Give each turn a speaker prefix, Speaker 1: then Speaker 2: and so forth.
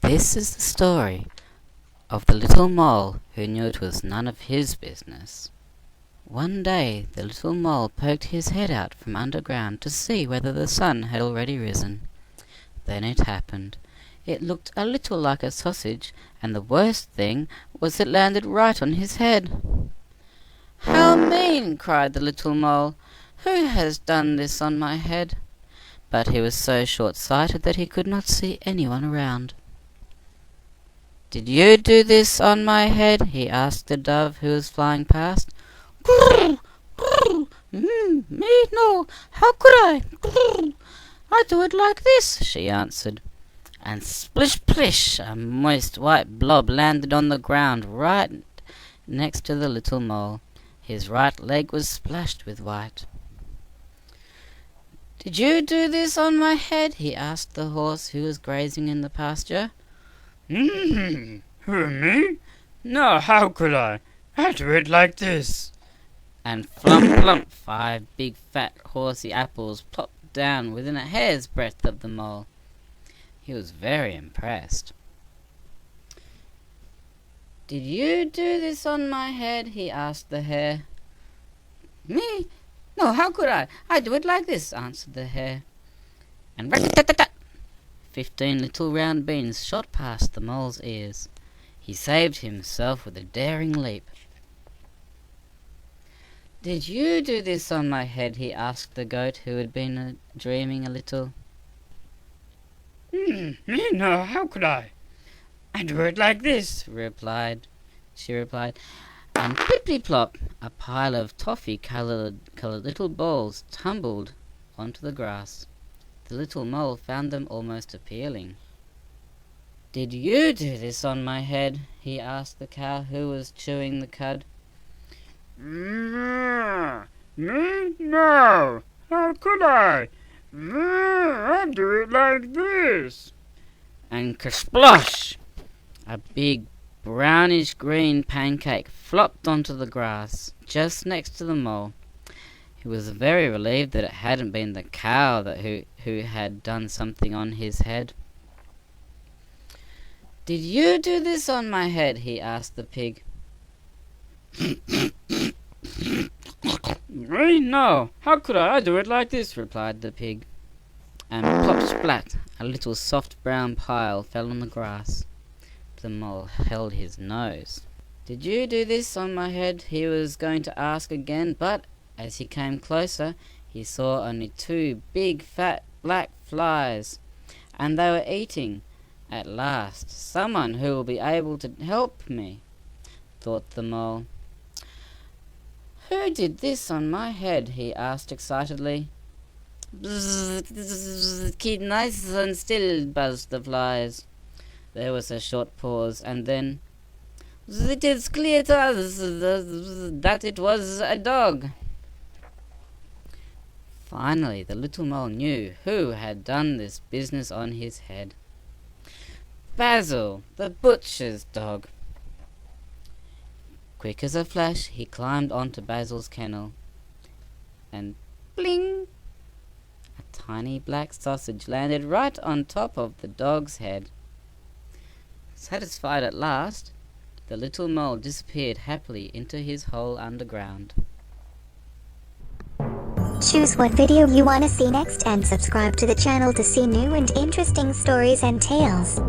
Speaker 1: This is the story of the little mole who knew it was none of his business. One day the little mole poked his head out from underground to see whether the sun had already risen. Then it happened. It looked a little like a sausage, and the worst thing was it landed right on his head. "How mean!" cried the little mole. "Who has done this on my head?" But he was so short-sighted that he could not see anyone around. "Did you do this on my head?" he asked the dove who was flying past. "Grrr, grrr, me no, how could I? Grrr, I do it like this," she answered. And splish splish, a moist white blob landed on the ground right next to the little mole. His right leg was splashed with white. "Did you do this on my head?" he asked the horse who was grazing in the pasture.
Speaker 2: Who, me? No, how could I? I do it like this."
Speaker 1: And flump plump, 5 big fat horsey apples plopped down within a hair's breadth of the mole. He was very impressed. "Did you do this on my head?" he asked the hare. "Me? No, how could I? I do it like this," answered the hare. And rat-tat-tat-tat, 15 little round beans shot past the mole's ears. He saved himself with a daring leap. "Did you do this on my head?" he asked the goat who had been dreaming a little.
Speaker 2: Me no, how could I? I do it like this,"
Speaker 1: she replied. And plipply-plop, a pile of toffee-coloured little balls tumbled onto the grass. The little mole found them almost appealing. "Did you do this on my head?" he asked the cow who was chewing the cud.
Speaker 2: Me no, how could I? I do it like this."
Speaker 1: And kersplosh! A big brownish-green pancake flopped onto the grass just next to the mole. He was very relieved that it hadn't been the cow who had done something on his head. "Did you do this on my head?" he asked the pig.
Speaker 2: Me no, how could I? I do it like this,"
Speaker 1: replied the pig. And plop splat, a little soft brown pile fell on the grass. The mole held his nose. "Did you do this on my head?" he was going to ask again, but as he came closer he saw only 2 big fat black flies, and they were eating. "At last, someone who will be able to help me," thought the mole. "Who did this on my head?" he asked excitedly. "Bzzz, keep nice and still," buzzed the flies. There was a short pause, and then, "It is clear to us that it was a dog." Finally the little mole knew who had done this business on his head. Basil, the butcher's dog. Quick as a flash he climbed onto Basil's kennel, and bling! A tiny black sausage landed right on top of the dog's head. Satisfied at last, the little mole disappeared happily into his hole underground.
Speaker 3: Choose what video you want to see next and subscribe to the channel to see new and interesting stories and tales.